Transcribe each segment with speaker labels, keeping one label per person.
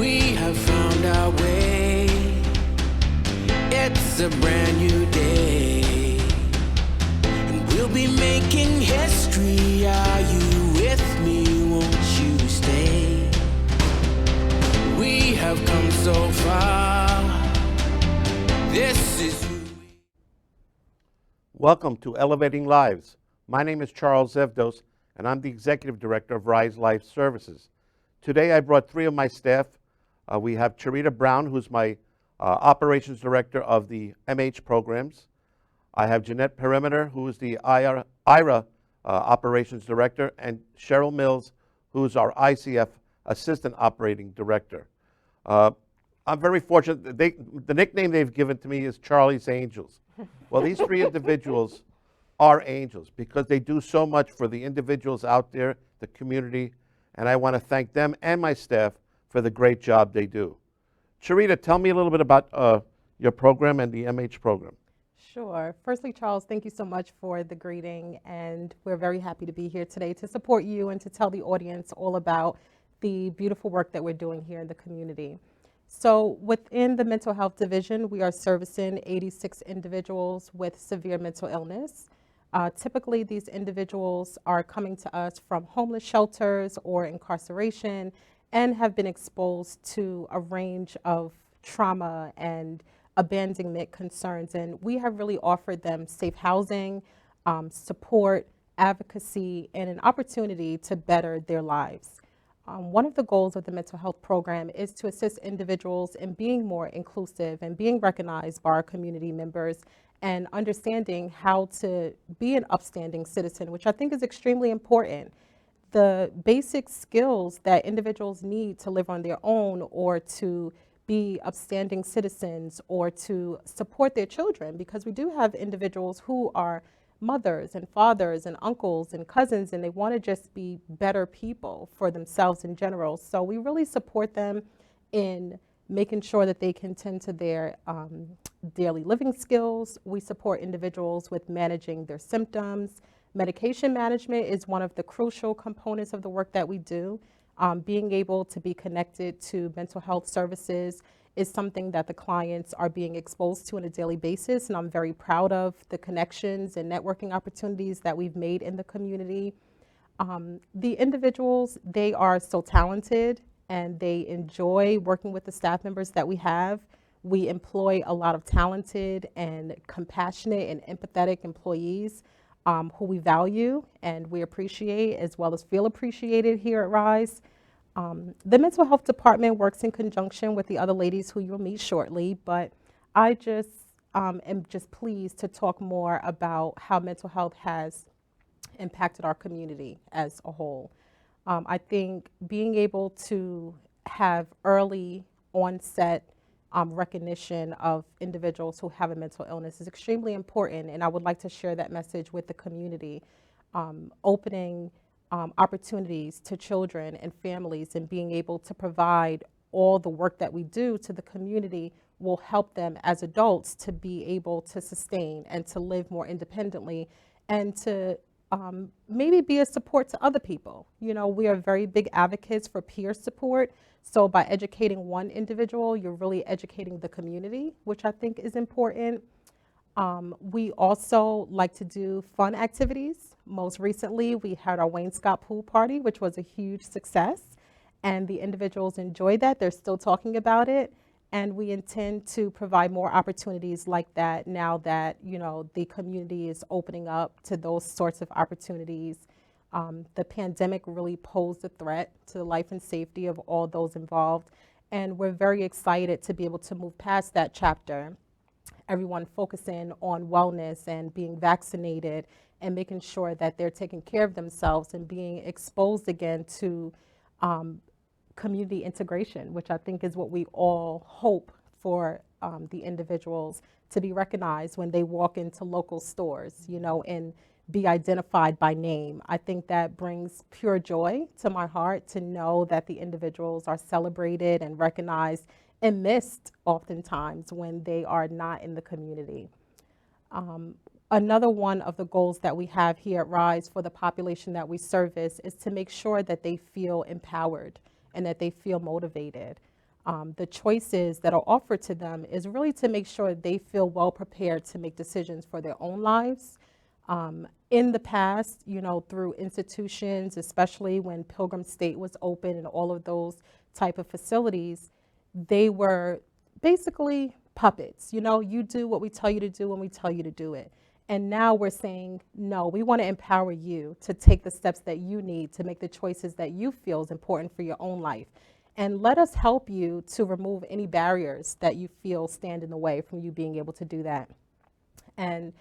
Speaker 1: We have found our way. It's a brand new day, and we'll be making history. Are you with me? Won't you stay? We have come so far. This is who we...
Speaker 2: Welcome to Elevating Lives. My name is Charles Evdos, and I'm the Executive Director of Rise Life Services. Today I brought three of my staff. We have Cherita Brown, who's my Operations Director of the MH programs. I have Jeanette Permenter, who is the IRA Operations Director, and Cheryl Mills, who is our ICF Assistant Operating Director. I'm very fortunate. The nickname they've given to me is Charlie's Angels. Well, these three individuals are angels because they do so much for the individuals out there, the community, and I want to thank them and my staff for the great job they do. Cherita, tell me a little bit about your program and the MH program.
Speaker 3: Sure. Firstly, Charles, thank you so much for the greeting, and we're very happy to be here today to support you and to tell the audience all about the beautiful work that we're doing here in the community. So within the mental health division, we are servicing 86 individuals with severe mental illness. Typically, these individuals are coming to us from homeless shelters or incarceration and have been exposed to a range of trauma and abandonment concerns. And we have really offered them safe housing, support, advocacy, and an opportunity to better their lives. One of the goals of the mental health program is to assist individuals in being more inclusive and being recognized by our community members and understanding how to be an upstanding citizen, which I think is extremely important. The basic skills that individuals need to live on their own or to be upstanding citizens or to support their children, because we do have individuals who are mothers and fathers and uncles and cousins, and they want to just be better people for themselves in general. So we really support them in making sure that they can tend to their daily living skills. We support individuals with managing their symptoms. Medication management is one of the crucial components of the work that we do. Being able to be connected to mental health services is something that the clients are being exposed to on a daily basis, and I'm very proud of the connections and networking opportunities that we've made in the community. The individuals, they are so talented and they enjoy working with the staff members that we have. We employ a lot of talented and compassionate and empathetic employees who we value and we appreciate, as well as feel appreciated here at Rise. The mental health department works in conjunction with the other ladies who you'll meet shortly, but I just am just pleased to talk more about how mental health has impacted our community as a whole. I think being able to have early onset recognition of individuals who have a mental illness is extremely important, and I would like to share that message with the community. Opening opportunities to children and families and being able to provide all the work that we do to the community will help them as adults to be able to sustain and to live more independently and to maybe be a support to other people. You know, we are very big advocates for peer support. So by educating one individual, you're really educating the community, which I think is important. We also like to do fun activities. Most recently, we had our Wainscott pool party, which was a huge success, and the individuals enjoyed that. They're still talking about it, and we intend to provide more opportunities like that now that, you know, the community is opening up to those sorts of opportunities. The pandemic really posed a threat to the life and safety of all those involved, and we're very excited to be able to move past that chapter. Everyone focusing on wellness and being vaccinated and making sure that they're taking care of themselves and being exposed again to community integration, which I think is what we all hope for the individuals to be recognized when they walk into local stores, you know, and be identified by name. I think that brings pure joy to my heart to know that the individuals are celebrated and recognized and missed oftentimes when they are not in the community. Another one of the goals that we have here at Rise for the population that we service is to make sure that they feel empowered and that they feel motivated. the choices that are offered to them is really to make sure they feel well prepared to make decisions for their own lives. In the past, through institutions, especially when Pilgrim State was open and all of those type of facilities, they were basically puppets. You do what we tell you to do when we tell you to do it. And now we're saying, no, we want to empower you to take the steps that you need to make the choices that you feel is important for your own life. And let us help you to remove any barriers that you feel stand in the way from you being able to do that. And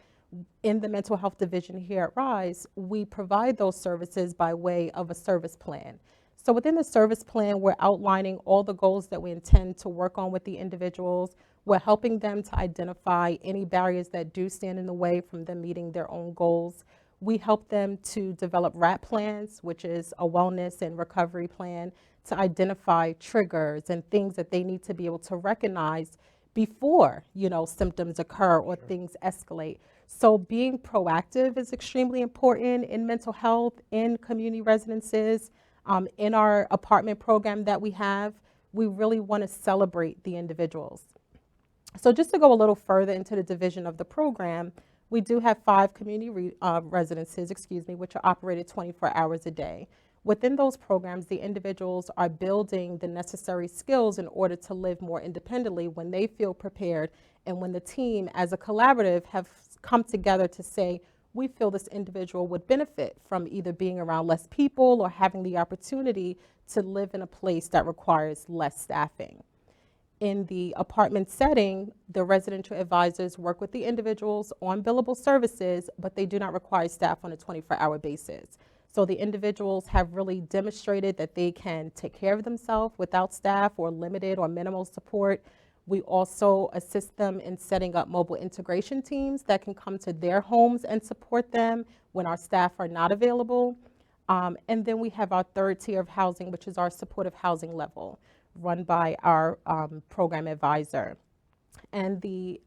Speaker 3: in the mental health division here at RISE, we provide those services by way of a service plan. So within the service plan, we're outlining all the goals that we intend to work on with the individuals. We're helping them to identify any barriers that do stand in the way from them meeting their own goals. We help them to develop RAP plans, which is a wellness and recovery plan, to identify triggers and things that they need to be able to recognize before, symptoms occur or things escalate. So being proactive is extremely important in mental health, in community residences, in our apartment program that we have. We really want to celebrate the individuals. So just to go a little further into the division of the program, we do have 5 community residences, which are operated 24 hours a day. Within those programs, the individuals are building the necessary skills in order to live more independently when they feel prepared, and when the team as a collaborative have come together to say, we feel this individual would benefit from either being around less people or having the opportunity to live in a place that requires less staffing. In the apartment setting, the residential advisors work with the individuals on billable services, but they do not require staff on a 24-hour basis. So the individuals have really demonstrated that they can take care of themselves without staff or limited or minimal support. We also assist them in setting up mobile integration teams that can come to their homes and support them when our staff are not available. And then we have our third tier of housing, which is our supportive housing level, run by our program advisor. And the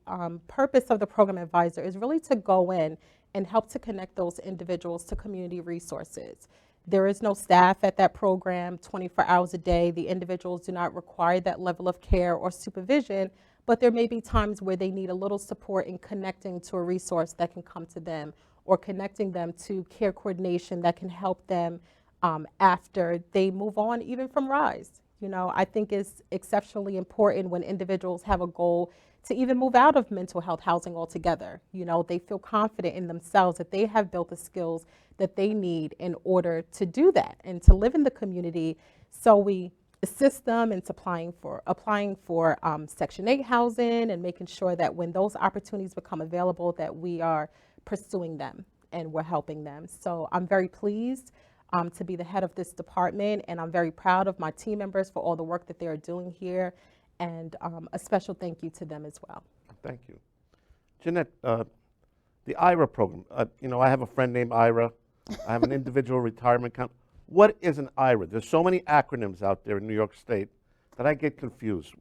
Speaker 3: purpose of the program advisor is really to go in and help to connect those individuals to community resources. There is no staff at that program 24 hours a day. The individuals do not require that level of care or supervision, but there may be times where they need a little support in connecting to a resource that can come to them, or connecting them to care coordination that can help them after they move on, even from RISE. I think it's exceptionally important when individuals have a goal to even move out of mental health housing altogether. They feel confident in themselves that they have built the skills that they need in order to do that and to live in the community. So we assist them in applying for Section 8 housing, and making sure that when those opportunities become available, that we are pursuing them and we're helping them. So I'm very pleased to be the head of this department, and I'm very proud of my team members for all the work that they are doing here, and a special thank you to them as well.
Speaker 2: Thank you. Jeanette, the IRA program, I have a friend named Ira. I have an individual retirement account. What is an IRA? There's so many acronyms out there in New York State that I get confused.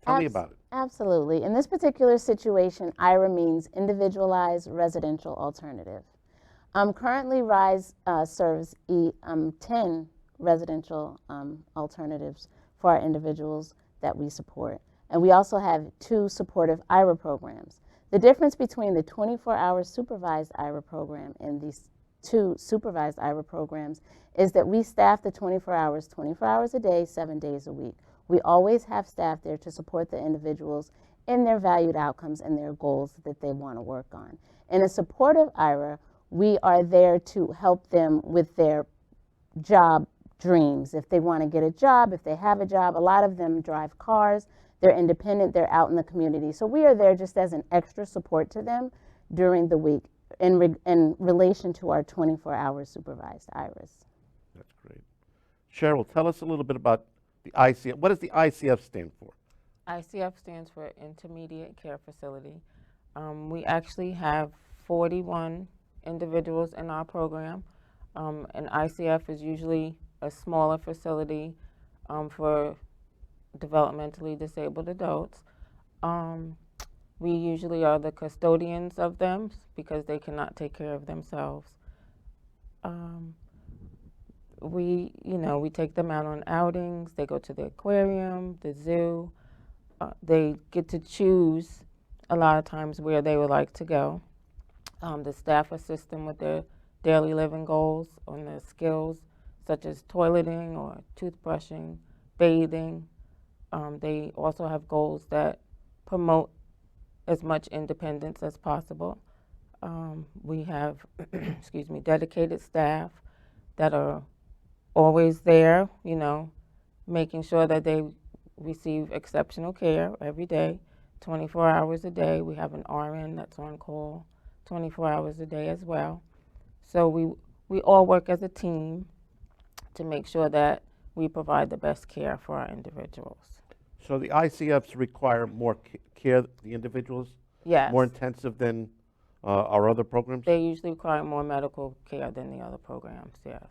Speaker 2: Tell me about it.
Speaker 4: Absolutely. In this particular situation, IRA means Individualized Residential Alternative. Currently, RISE serves 10 residential alternatives for our individuals that we support. And we also have 2 supportive IRA programs. The difference between the 24-hour supervised IRA program and these 2 supervised IRA programs is that we staff the 24 hours a day, 7 days a week. We always have staff there to support the individuals in their valued outcomes and their goals that they want to work on. In a supportive IRA, we are there to help them with their job dreams. If they want to get a job, if they have a job, a lot of them drive cars, they're independent, they're out in the community. So we are there just as an extra support to them during the week in relation to our 24-hour supervised IRAs.
Speaker 2: That's great. Cheryl, tell us a little bit about the ICF. What does the ICF stand for?
Speaker 5: ICF stands for Intermediate Care Facility. We actually have 41 individuals in our program. An ICF is usually a smaller facility for developmentally disabled adults. We usually are the custodians of them because they cannot take care of themselves. we take them out on outings. They go to the aquarium, the zoo. They get to choose a lot of times where they would like to go. The staff assist them with their daily living goals on their skills, such as toileting or toothbrushing, bathing. They also have goals that promote as much independence as possible. We have, dedicated staff that are always there, making sure that they receive exceptional care every day, 24 hours a day. We have an RN that's on call 24 hours a day as well. So we all work as a team to make sure that we provide the best care for our individuals.
Speaker 2: So the ICFs require more care, the individuals?
Speaker 5: Yes.
Speaker 2: More intensive than our other programs?
Speaker 5: They usually require more medical care than the other programs, yes.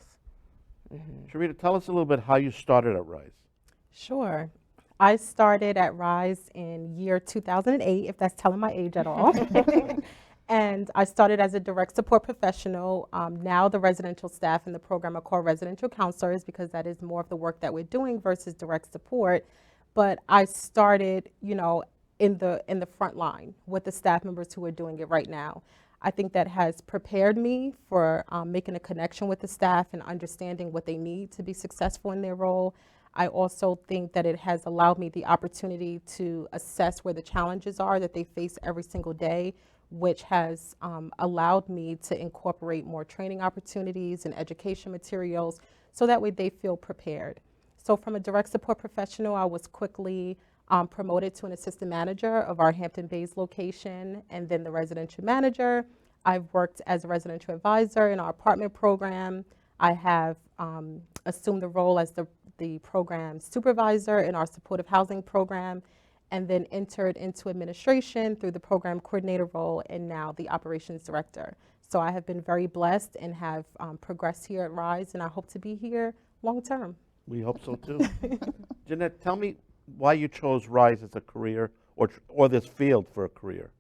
Speaker 2: Cherita, tell us a little bit how you started at RISE.
Speaker 3: Sure. I started at RISE in year 2008, if that's telling my age at all. And I started as a direct support professional. Now the residential staff in the program are called residential counselors because that is more of the work that we're doing versus direct support. But I started, in the front line with the staff members who are doing it right now. I think that has prepared me for making a connection with the staff and understanding what they need to be successful in their role. I also think that it has allowed me the opportunity to assess where the challenges are that they face every single day, which has allowed me to incorporate more training opportunities and education materials so that way they feel prepared. So from a direct support professional, I was quickly promoted to an assistant manager of our Hampton Bays location, and then the residential manager. I've worked as a residential advisor in our apartment program. I have assumed the role as the program supervisor in our supportive housing program, and then entered into administration through the program coordinator role, and now the operations director. So I have been very blessed and have progressed here at RISE, and I hope to be here long term.
Speaker 2: We hope so too. Jeanette, tell me why you chose RISE as a career or this field for a career.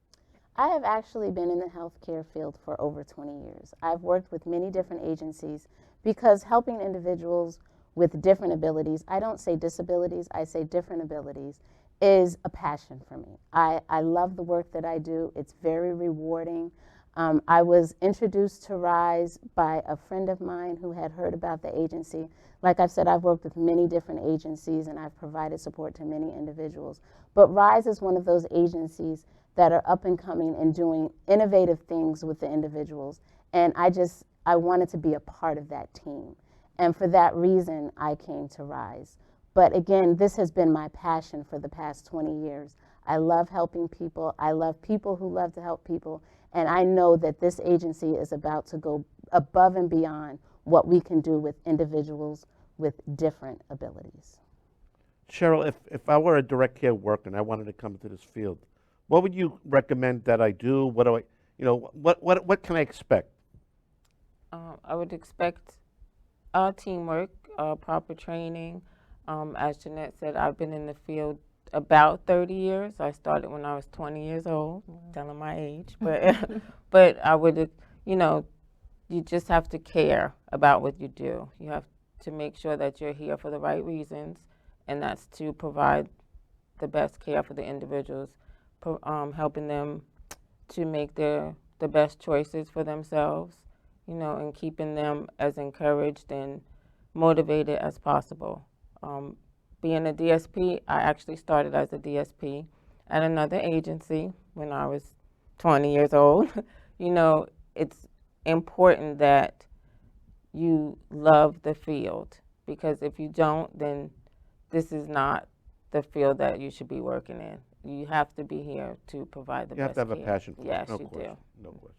Speaker 4: I have actually been in the healthcare field for over 20 years. I've worked with many different agencies because helping individuals with different abilities, I don't say disabilities, I say different abilities, is a passion for me. I love the work that I do. It's very rewarding. I was introduced to RISE by a friend of mine who had heard about the agency. Like I've said, I've worked with many different agencies and I've provided support to many individuals. But RISE is one of those agencies that are up and coming and doing innovative things with the individuals. And I wanted to be a part of that team. And for that reason, I came to RISE. But again, this has been my passion for the past 20 years. I love helping people. I love people who love to help people. And I know that this agency is about to go above and beyond what we can do with individuals with different abilities.
Speaker 2: Cheryl, if I were a direct care worker and I wanted to come into this field, what would you recommend that I do? What do what can I expect?
Speaker 5: I would expect teamwork, proper training. As Jeanette said, I've been in the field about 30 years. I started when I was 20 years old, telling my age. But I would, you just have to care about what you do. You have to make sure that you're here for the right reasons, and that's to provide the best care for the individuals, helping them to make the best choices for themselves, and keeping them as encouraged and motivated as possible. Being a DSP, I actually started as a DSP at another agency when I was 20 years old. It's important that you love the field, because if you don't, then this is not the field that you should be working in. You have to be here to provide the best care.
Speaker 2: You have to have a passion for it.
Speaker 5: Yes,
Speaker 2: No
Speaker 5: you
Speaker 2: question.
Speaker 5: do.
Speaker 2: No question.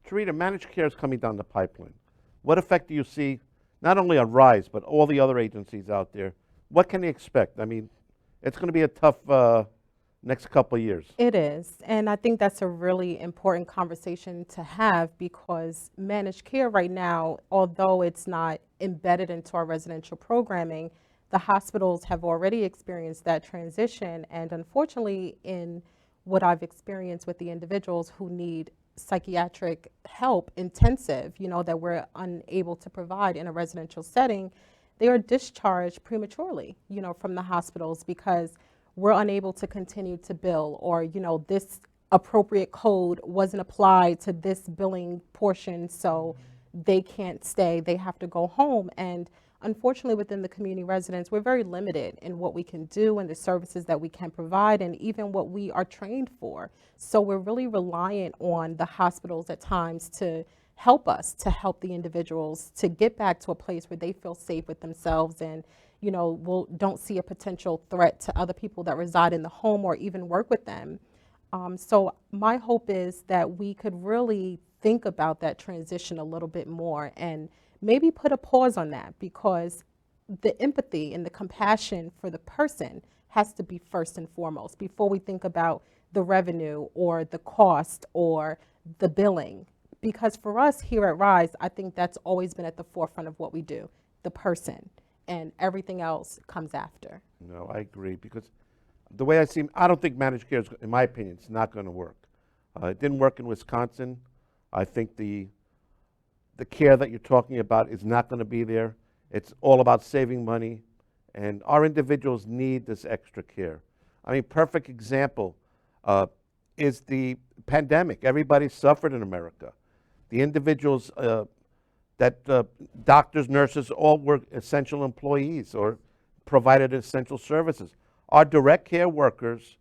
Speaker 2: Cherita, managed care is coming down the pipeline. What effect do you see, not only on RISE, but all the other agencies out there? What can they expect? I mean, it's going to be a tough next couple of years.
Speaker 3: It is, and I think that's a really important conversation to have, because managed care right now, although it's not embedded into our residential programming, the hospitals have already experienced that transition, and unfortunately in what I've experienced with the individuals who need psychiatric help, intensive, that we're unable to provide in a residential setting, they are discharged prematurely, from the hospitals because we're unable to continue to bill, or, this appropriate code wasn't applied to this billing portion, so they can't stay, they have to go home. And unfortunately, within the community residents, we're very limited in what we can do and the services that we can provide and even what we are trained for. So we're really reliant on the hospitals at times to help us, to help the individuals to get back to a place where they feel safe with themselves and, don't see a potential threat to other people that reside in the home or even work with them. So my hope is that we could really think about that transition a little bit more and maybe put a pause on that, because the empathy and the compassion for the person has to be first and foremost before we think about the revenue or the cost or the billing. Because for us here at Rise, I think that's always been at the forefront of what we do, the person, and everything else comes after.
Speaker 2: No, I agree, because the way I see, I don't think managed care is, in my opinion, it's not going to work. It didn't work in Wisconsin. I think the care that you're talking about is not going to be there. It's all about saving money, and our individuals need this extra care. I mean, perfect example is the pandemic. Everybody suffered in America. The individuals doctors, nurses, all were essential employees or provided essential services. Our direct care workers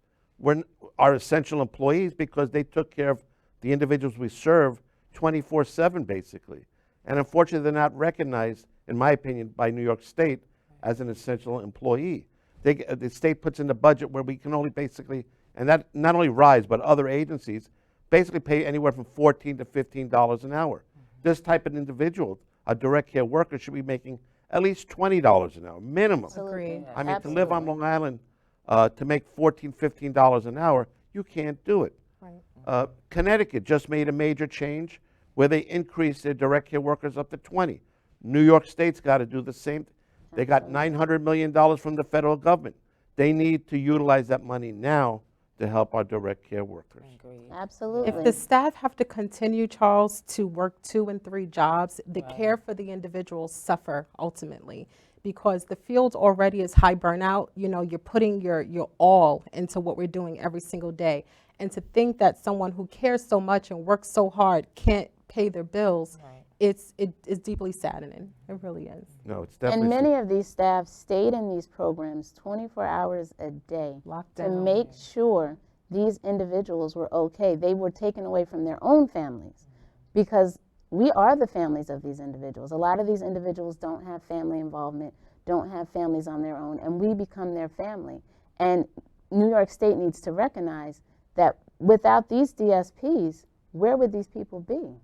Speaker 2: are essential employees because they took care of the individuals we serve 24/7 basically. And unfortunately, they're not recognized, in my opinion, by New York State as an essential employee. The state puts in the budget where we can only basically, and that not only Rise, but other agencies, basically pay anywhere from $14 to $15 an hour. This type of individual, a direct care worker, should be making at least $20 an hour, minimum.
Speaker 3: Agreed.
Speaker 2: I mean, to live on Long Island, to make $14, $15 an hour, you can't do it.
Speaker 3: Right.
Speaker 2: Connecticut just made a major change where they increased their direct care workers up to 20. New York State's got to do the same. They got $900 million from the federal government. They need to utilize that money now to help our direct care workers.
Speaker 4: Absolutely.
Speaker 3: If the staff have to continue, Charles, to work 2 and 3 jobs, the care for the individuals suffer ultimately, because the field already is high burnout. You're putting your all into what we're doing every single day. And to think that someone who cares so much and works so hard can't pay their bills, it is deeply saddening. It really is.
Speaker 2: No, it's definitely.
Speaker 4: And many of these staff stayed in these programs 24 hours a day
Speaker 3: Locked
Speaker 4: to
Speaker 3: down.
Speaker 4: make sure these individuals were okay. They were taken away from their own families because we are the families of these individuals. A lot of these individuals don't have family involvement, don't have families on their own, and we become their family. And New York State needs to recognize that without these DSPs, where would these people be?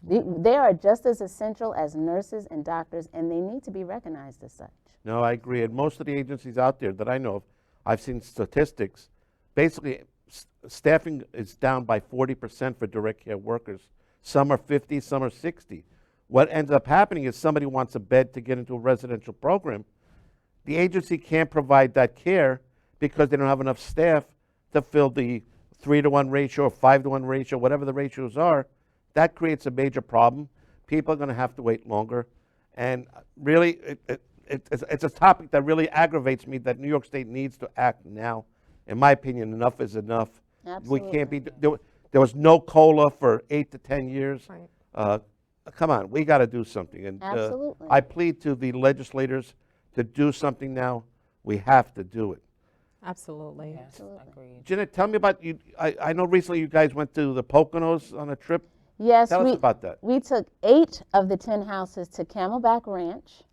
Speaker 4: They are just as essential as nurses and doctors, and they need to be recognized as such.
Speaker 2: No, I agree. And most of the agencies out there that I know of, I've seen statistics. Basically, staffing is down by 40% for direct care workers. Some are 50, some are 60. What ends up happening is somebody wants a bed to get into a residential program. The agency can't provide that care because they don't have enough staff to fill the 3-to-1 ratio or 5-to-1 ratio, whatever the ratios are. That creates a major problem. People are going to have to wait longer. And really, it's a topic that really aggravates me that New York State needs to act now. In my opinion, enough is enough.
Speaker 4: Absolutely.
Speaker 2: We can't be, there was no COLA for 8 to 10 years.
Speaker 3: Right.
Speaker 2: Come on, we got to do something. And
Speaker 4: Absolutely.
Speaker 2: I plead to the legislators to do something now. We have to do it.
Speaker 3: Absolutely.
Speaker 5: Yes,
Speaker 4: Absolutely.
Speaker 5: agreed.
Speaker 2: Jeanette, tell me about you. I know recently you guys went to the Poconos on a trip.
Speaker 4: Yes,
Speaker 2: Tell us about that.
Speaker 4: We took 8 of the 10 houses to Camelback Ranch.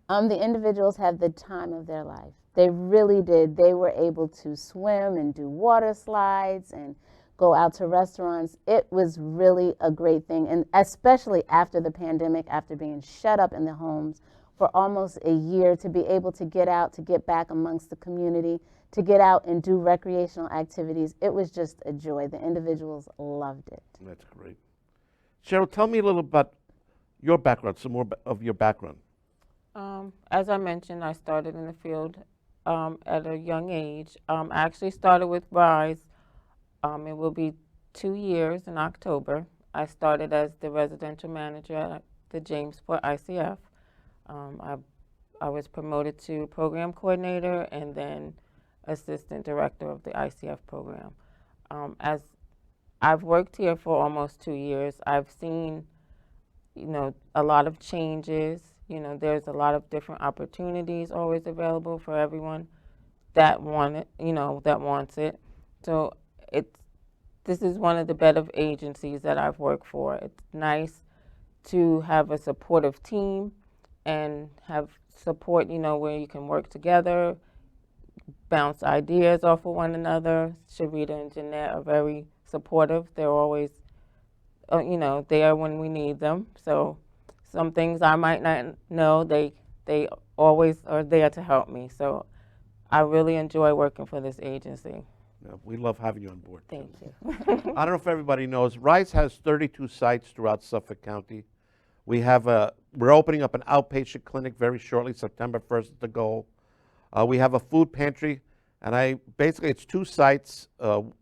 Speaker 4: The individuals had the time of their life. They really did. They were able to swim and do water slides and go out to restaurants. It was really a great thing, and especially after the pandemic, after being shut up in the homes for almost a year, to be able to get out, to get back amongst the community, to get out and do recreational activities. It was just a joy. The individuals loved it.
Speaker 2: That's great. Cheryl, tell me a little about your background, some more of your background.
Speaker 5: As I mentioned, I started in the field at a young age. I actually started with Rise. It will be 2 years in October. I started as the residential manager at the Jamesport ICF. I was promoted to program coordinator and then assistant director of the ICF program. As I've worked here for almost 2 years, I've seen, a lot of changes. There's a lot of different opportunities always available for everyone that want it, that wants it. So this is one of the better agencies that I've worked for. It's nice to have a supportive team and have support, where you can work together, bounce ideas off of one another. Cherita and Jeanette are very supportive. They're always, there when we need them. So some things I might not know, they always are there to help me. So I really enjoy working for this agency.
Speaker 2: Yeah, we love having you on board.
Speaker 5: Thank you.
Speaker 2: I don't know if everybody knows, RISE has 32 sites throughout Suffolk County. We're opening up an outpatient clinic very shortly, September 1st is the goal. We have a food pantry, and it's 2 sites, and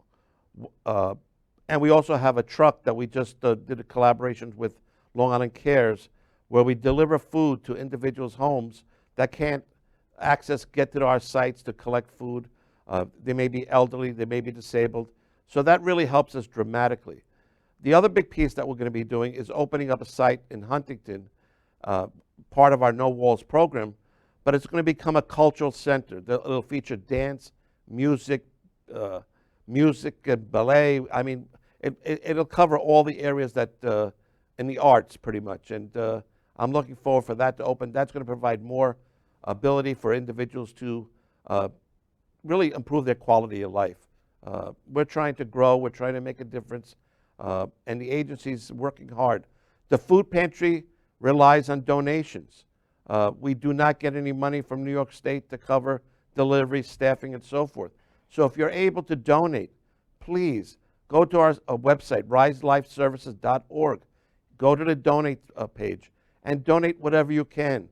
Speaker 2: we also have a truck that we just did a collaboration with Long Island Cares, where we deliver food to individuals' homes that can't get to our sites to collect food. They may be elderly, they may be disabled, so that really helps us dramatically. The other big piece that we're going to be doing is opening up a site in Huntington, part of our No Walls program, but it's going to become a cultural center. It'll feature dance, music, and ballet. I mean, it'll cover all the areas that in the arts pretty much, and I'm looking forward for that to open. That's going to provide more ability for individuals to really improve their quality of life. We're trying to grow, we're trying to make a difference, and the agency's working hard. The food pantry relies on donations. We do not get any money from New York State to cover delivery, staffing, and so forth. So if you're able to donate, please go to our website, riselifeservices.org. Go to the donate page and donate whatever you can.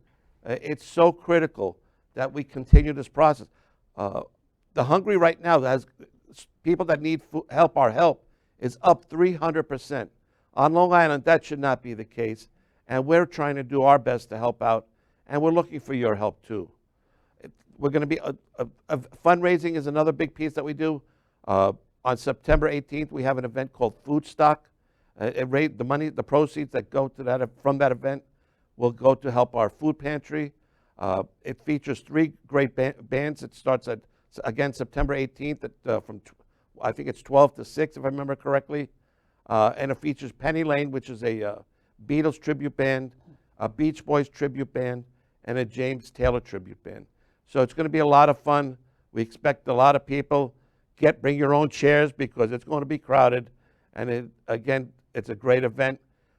Speaker 2: It's so critical that we continue this process. The Hungry right now has people that need help. Our help is up 300%. On Long Island, that should not be the case, and we're trying to do our best to help out, and we're looking for your help too. We're going to be fundraising is another big piece that we do. On September 18th, we have an event called Food Stock. The proceeds that go to from that event will go to help our food pantry. It features 3 great bands. It starts at, again, September 18th from I think it's 12 to 6, if I remember correctly. And it features Penny Lane, which is a Beatles tribute band, a Beach Boys tribute band, and a James Taylor tribute band. So it's going to be a lot of fun. We expect a lot of people. Bring your own chairs because it's going to be crowded. And again, it's a great event.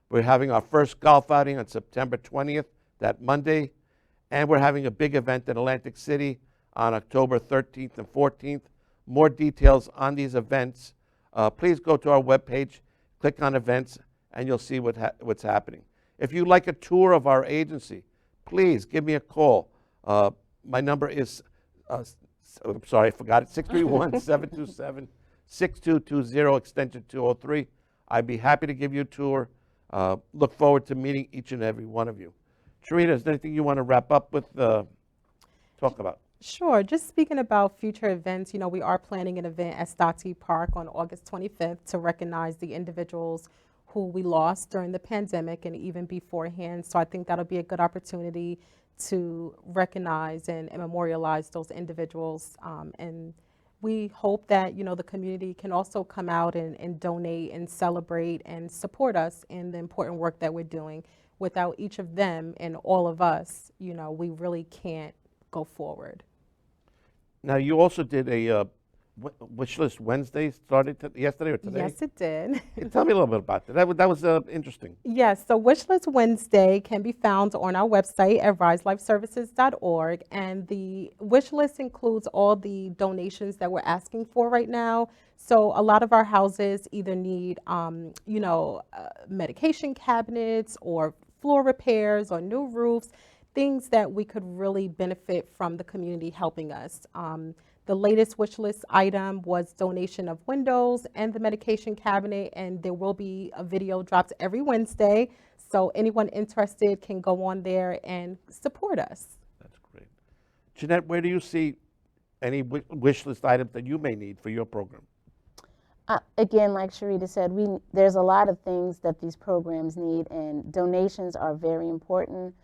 Speaker 2: We're having our first golf outing on September 20th, that Monday. And we're having a big event in Atlantic City on October 13th and 14th. More details on these events. Please go to our webpage, click on events, and you'll see what's happening. If you'd like a tour of our agency, please give me a call. My number is, I'm sorry, I forgot it, 631-727-6220, extension 203. I'd be happy to give you a tour. Look forward to meeting each and every one of you. Cherita, is there anything you want to wrap up with, talk about?
Speaker 3: Sure. Just speaking about future events, we are planning an event at Stockton Park on August 25th to recognize the individuals who we lost during the pandemic and even beforehand. So I think that'll be a good opportunity to recognize and memorialize those individuals. And we hope that, the community can also come out and donate and celebrate and support us in the important work that we're doing. Without each of them and all of us, we really can't go forward.
Speaker 2: Now, you also did a Wishlist Wednesday, started yesterday or today?
Speaker 3: Yes, it did.
Speaker 2: Tell me a little bit about that. That was interesting.
Speaker 3: Yes, so Wishlist Wednesday can be found on our website at riselifeservices.org, and the wish list includes all the donations that we're asking for right now. So a lot of our houses either need, medication cabinets or floor repairs or new roofs. things that we could really benefit from the community helping us. The latest wish list item was donation of windows and the medication cabinet, and there will be a video dropped every Wednesday. So anyone interested can go on there and support us.
Speaker 2: That's great. Jeanette, where do you see any wish list items that you may need for your program?
Speaker 4: Again, like Cherita said, there's a lot of things that these programs need, and donations are very important.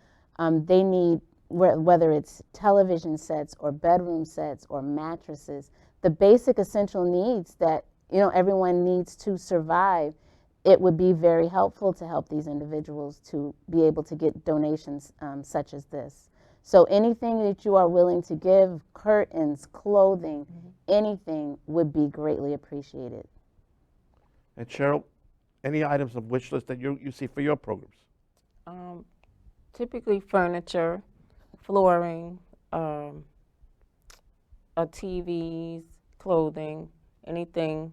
Speaker 4: They need, whether it's television sets or bedroom sets or mattresses, the basic essential needs that everyone needs to survive. It would be very helpful to help these individuals to be able to get donations such as this. So anything that you are willing to give, curtains, clothing, anything would be greatly appreciated.
Speaker 2: And Cheryl, any items of wish list that you see for your programs?
Speaker 5: Typically furniture, flooring, TVs, clothing, anything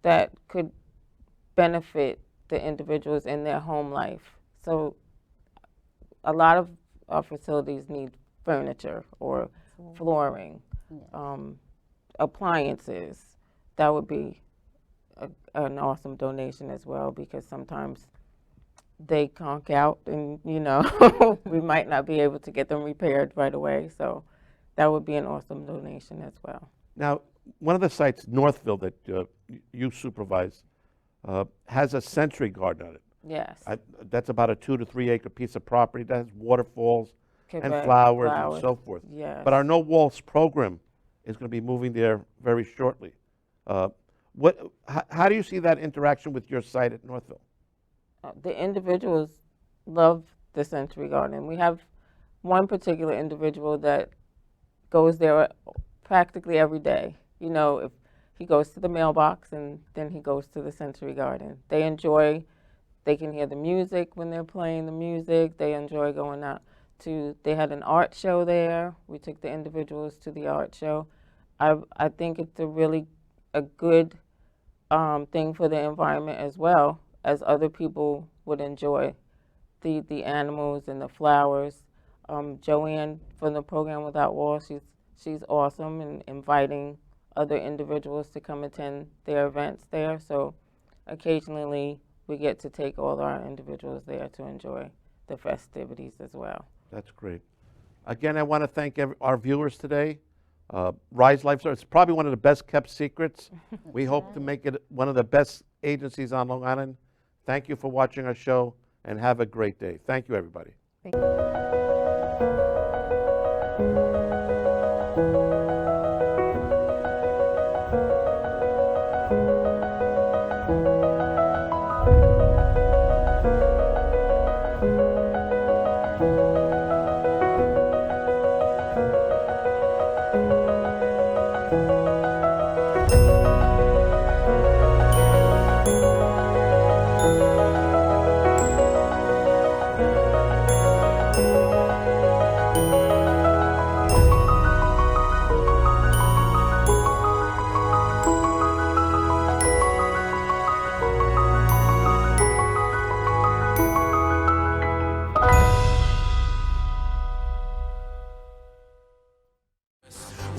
Speaker 5: that could benefit the individuals in their home life. So a lot of our facilities need furniture or flooring, appliances. That would be an awesome donation as well, because sometimes they conk out and we might not be able to get them repaired right away. So that would be an awesome donation as well.
Speaker 2: Now, one of the sites, Northville, that you supervise, has a Century Garden on it.
Speaker 5: Yes.
Speaker 2: That's about a 2 to 3 acre piece of property that has waterfalls and
Speaker 5: Correct.
Speaker 2: flowers and so forth.
Speaker 5: Yes.
Speaker 2: But our No Walls program is going to be moving there very shortly. How do you see that interaction with your site at Northville?
Speaker 5: The individuals love the Century Garden. We have one particular individual that goes there practically every day. If he goes to the mailbox and then he goes to the Century Garden. They can hear the music when they're playing the music. They enjoy going out they had an art show there. We took the individuals to the art show. I think it's a good thing for the environment as well, as other people would enjoy the animals and the flowers. Joanne from the program Without Walls, she's awesome in inviting other individuals to come attend their events there. So occasionally we get to take all our individuals there to enjoy the festivities as well.
Speaker 2: That's great. Again, I want to thank our viewers today. Rise Life Service is probably one of the best kept secrets. We hope to make it one of the best agencies on Long Island. Thank you for watching our show, and have a great day. Thank you, everybody.
Speaker 3: Thank you.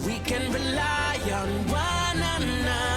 Speaker 1: We can rely on one another.